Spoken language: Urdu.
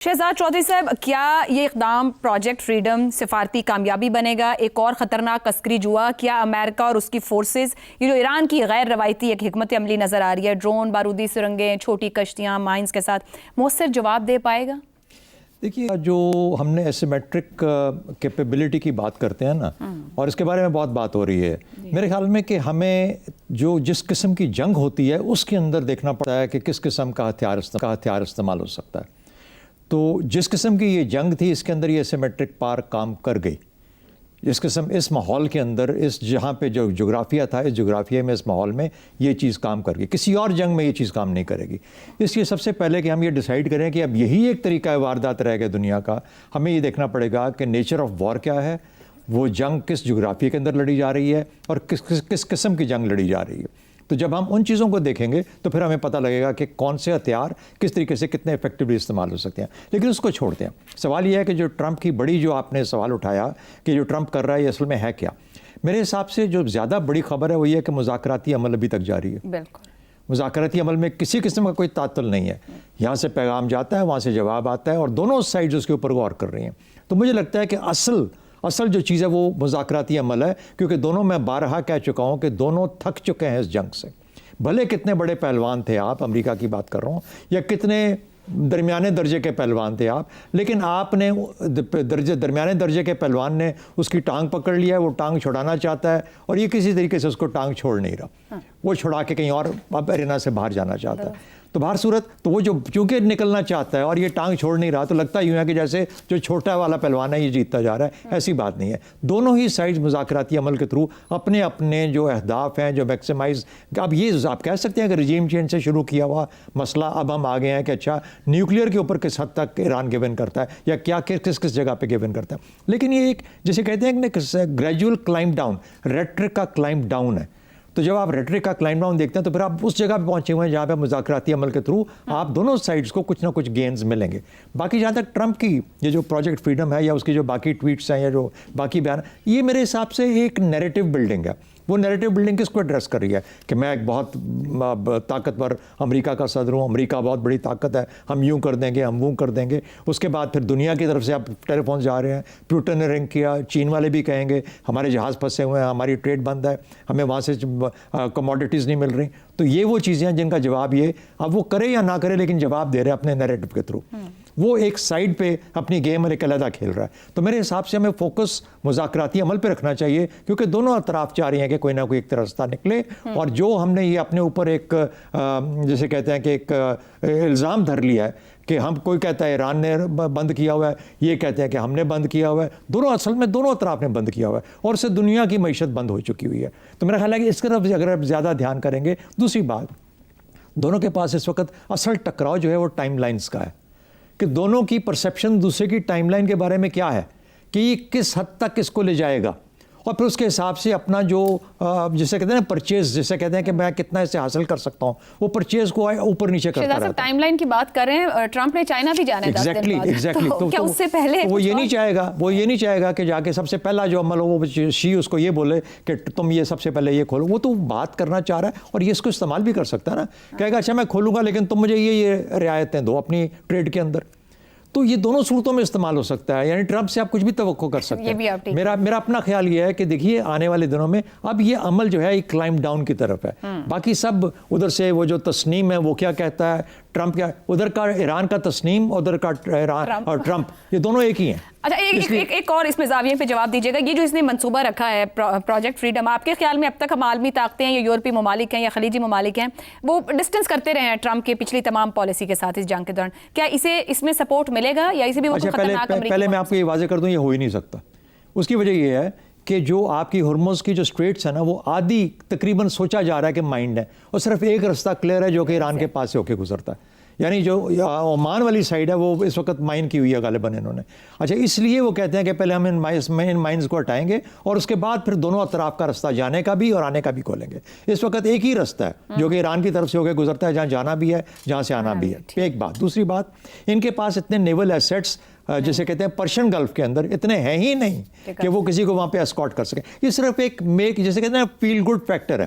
شہزاد چودھری صاحب، کیا یہ اقدام پروجیکٹ فریڈم سفارتی کامیابی بنے گا؟ ایک اور خطرناک عسکری جوا، کیا امریکہ اور اس کی فورسز یہ جو ایران کی غیر روایتی ایک حکمت عملی نظر آ رہی ہے، ڈرون، بارودی سرنگیں، چھوٹی کشتیاں، مائنز کے ساتھ مؤثر جواب دے پائے گا؟ دیکھیے، جو ہم نے ایسیمیٹرک کیپیبلٹی کی بات کرتے ہیں نا، اور اس کے بارے میں بہت بات ہو رہی ہے میرے خیال میں کہ ہمیں جس قسم کی جنگ ہوتی ہے اس کے اندر دیکھنا پڑتا ہے کہ کس قسم کا ہتھیار استعمال ہو سکتا ہے۔ تو جس قسم کی یہ جنگ تھی، اس کے اندر یہ ایسیمیٹرک پار کام کر گئی۔ اس ماحول کے اندر، اس جہاں پہ جو جغرافیہ تھا، اس جغرافیہ میں، اس ماحول میں یہ چیز کام کر گئی۔ کسی اور جنگ میں یہ چیز کام نہیں کرے گی۔ اس لیے سب سے پہلے کہ ہم یہ ڈیسائیڈ کریں کہ اب یہی ایک طریقہ واردات رہ گیا دنیا کا، ہمیں یہ دیکھنا پڑے گا کہ نیچر آف وار کیا ہے، وہ جنگ کس جغرافیہ کے اندر لڑی جا رہی ہے اور کس قسم کی جنگ لڑی جا رہی ہے۔ تو جب ہم ان چیزوں کو دیکھیں گے تو پھر ہمیں پتہ لگے گا کہ کون سے ہتھیار کس طریقے سے کتنے ایفیکٹولی استعمال ہو سکتے ہیں۔ لیکن اس کو چھوڑتے ہیں۔ سوال یہ ہے کہ جو ٹرمپ کی بڑی، جو آپ نے سوال اٹھایا کہ جو ٹرمپ کر رہا ہے یہ اصل میں ہے کیا؟ میرے حساب سے جو زیادہ بڑی خبر ہے وہ یہ ہے کہ مذاکراتی عمل ابھی تک جاری ہے۔ بالکل، مذاکراتی عمل میں کسی قسم کا کوئی تعطل نہیں ہے۔ یہاں سے پیغام جاتا ہے، وہاں سے جواب آتا ہے، اور دونوں سائڈز اس کے اوپر غور کر رہی ہیں۔ تو مجھے لگتا ہے کہ اصل جو چیز ہے وہ مذاکراتی عمل ہے، کیونکہ دونوں، میں بارہا کہہ چکا ہوں کہ دونوں تھک چکے ہیں اس جنگ سے۔ بھلے کتنے بڑے پہلوان تھے آپ، امریکہ کی بات کر رہا ہوں، یا کتنے درمیانے درجے کے پہلوان تھے آپ، لیکن آپ نے درمیانے درجے کے پہلوان نے اس کی ٹانگ پکڑ لیا ہے، وہ ٹانگ چھڑانا چاہتا ہے، اور یہ کسی طریقے سے اس کو ٹانگ چھوڑ نہیں رہا، وہ چھڑا کے کہیں اور اب ارینا سے باہر جانا چاہتا ہے۔ تو باہر صورت تو وہ جو چونکہ نکلنا چاہتا ہے اور یہ ٹانگ چھوڑ نہیں رہا، تو لگتا یوں ہے کہ جیسے جو چھوٹا والا پہلوان ہے یہ جیتتا جا رہا ہے۔ ایسی بات نہیں ہے۔ دونوں ہی سائڈز مذاکراتی عمل کے تھرو اپنے اپنے جو اہداف ہیں، جو میکسیمائز، اب یہ آپ کہہ سکتے ہیں کہ رجیم چینج سے شروع کیا ہوا مسئلہ اب ہم آگے ہیں کہ اچھا نیوکلیئر کے اوپر کس حد تک ایران گیون کرتا ہے، یا کیا کس جگہ پہ گیون کرتا ہے۔ لیکن یہ ایک جسے کہتے ہیں کہ گریجول کلائم ڈاؤن، ریٹرک کا کلائم ڈاؤن ہے۔ تو جب آپ ریٹرک کا کلائم ڈاؤن دیکھتے ہیں تو پھر آپ اس جگہ پہ پہنچے ہوئے ہیں جہاں پہ مذاکراتی عمل کے تھرو آپ دونوں سائڈز کو کچھ نہ کچھ گینز ملیں گے۔ باقی جہاں تک ٹرمپ کی یہ جو پروجیکٹ فریڈم ہے، یا اس کی جو باقی ٹویٹس ہیں، یا جو باقی بیان، یہ میرے حساب سے ایک نیریٹو بلڈنگ ہے۔ وہ نیریٹو بلڈنگ کس کو ایڈریس کر رہی ہے کہ میں ایک بہت طاقتور امریکہ کا صدر ہوں، امریکہ بہت بڑی طاقت ہے، ہم یوں کر دیں گے، ہم وہ کر دیں گے۔ اس کے بعد پھر دنیا کی طرف سے اب ٹیلی فون جا رہے ہیں، پوٹن نے رنگ کیا، چین والے بھی کہیں گے ہمارے جہاز پھنسے ہوئے ہیں، ہماری ٹریڈ بند ہے، ہمیں وہاں سے کموڈیٹیز نہیں مل رہی۔ تو یہ وہ چیزیں ہیں جن کا جواب یہ، اب وہ کرے یا نہ کرے لیکن جواب دے رہے ہیں اپنے نیریٹو کے تھرو۔ وہ ایک سائڈ پہ اپنی گیم اور ایک علیحدہ کھیل رہا ہے۔ تو میرے حساب سے ہمیں فوکس مذاکراتی عمل پہ رکھنا چاہیے، کیونکہ دونوں اطراف چاہ رہی ہیں کہ کوئی نہ کوئی ایک راستہ نکلے، اور جو ہم نے یہ اپنے اوپر ایک جیسے کہتے ہیں کہ ایک الزام دھر لیا ہے کہ ہم، کوئی کہتا ہے ایران نے بند کیا ہوا ہے، یہ کہتے ہیں کہ ہم نے بند کیا ہوا ہے، اصل میں دونوں اطراف نے بند کیا ہوا ہے، اور اس سے دنیا کی معیشت بند ہو چکی ہوئی ہے۔ تو میرا خیال ہے کہ اس طرف اگر آپ زیادہ دھیان کریں گے۔ دوسری بات، دونوں کے پاس اس وقت اصل ٹکراؤ جو ہے وہ ٹائم لائنز کا ہے، کہ دونوں کی پرسیپشن دوسرے کی ٹائم لائن کے بارے میں کیا ہے، کہ یہ کس حد تک اس کو لے جائے گا، اور پھر اس کے حساب سے اپنا جو جسے کہتے ہیں پرچیز، جسے کہتے ہیں کہ میں کتنا اس سے حاصل کر سکتا ہوں، وہ پرچیز کو اوپر نیچے کرتا رہتا ہے۔ ٹائم لائن کی بات کر رہے ہیں، ٹرمپ نے چائنا بھی جانا ہے 10 دن بعد، ایگزیکٹلی، کیا اس سے پہلے وہ یہ نہیں چاہے گا کہ جا کے سب سے پہلا جو عمل ہو وہ شی اس کو یہ بولے کہ تم یہ سب سے پہلے یہ کھولو۔ وہ تو بات کرنا چاہ رہا ہے، اور یہ اس کو استعمال بھی کر سکتا ہے نا، کہے گا اچھا میں کھولوں گا لیکن تم مجھے یہ رعایتیں دو اپنی ٹریڈ کے اندر۔ تو یہ دونوں صورتوں میں استعمال ہو سکتا ہے، یعنی ٹرمپ سے آپ کچھ بھی توقع کر سکتے ہیں۔ میرا اپنا خیال یہ ہے کہ دیکھیے آنے والے دنوں میں اب یہ عمل جو ہے ایک کلائم ڈاؤن کی طرف ہے۔ باقی سب ادھر سے وہ جو تسنیم ہے وہ کیا کہتا ہے، ٹرمپ کیا، ادھر کا ایران کا تسنیم، ادھر کا ایران اور ٹرمپ، یہ دونوں ایک ہی ہیں۔ اچھا، ایک اور اس میں زاویے پہ جواب دیجیے گا، یہ جو اس نے منصوبہ رکھا ہے پروجیکٹ فریڈم، آپ کے خیال میں اب تک ہم عالمی طاقتیں ہیں، یا یورپی ممالک ہیں، یا خلیجی ممالک ہیں، وہ ڈسٹنس کرتے رہے ہیں ٹرمپ کے پچھلی تمام پالیسی کے ساتھ اس جنگ کے دوران، کیا اس میں سپورٹ ملے گا، یا اسے بھی وہ خطرناک؟ پہلے میں آپ کو یہ واضح کر دوں، یہ ہو ہی نہیں سکتا۔ اس کی وجہ یہ ہے کہ جو آپ کی ہرمز کی جو اسٹریٹس ہیں نا، وہ آدھی تقریباً سوچا جا رہا ہے کہ مائنڈ ہے، اور صرف ایک راستہ کلیئر ہے جو کہ ایران کے پاس سے ہو کے گزرتا ہے، یعنی جو عمان والی سائڈ ہے وہ اس وقت مائن کی ہوئی ہے غالباً انہوں نے۔ اچھا، اس لیے وہ کہتے ہیں کہ پہلے ہم ان مائنز کو ہٹائیں گے، اور اس کے بعد پھر دونوں اطراف کا راستہ جانے کا بھی اور آنے کا بھی کھولیں گے۔ اس وقت ایک ہی راستہ ہے جو کہ ایران کی طرف سے ہو کے گزرتا ہے، جہاں جانا بھی ہے، جہاں سے آنا بھی ہے۔ ایک بات۔ دوسری بات، ان کے پاس اتنے نیول ایسیٹس جسے کہتے ہیں پرشین گلف کے اندر اتنے ہیں ہی نہیں کہ وہ کسی کو وہاں پہ اسکارٹ کر سکیں۔ یہ صرف ایک جسے کہتے ہیں فیل گڈ فیکٹر ہے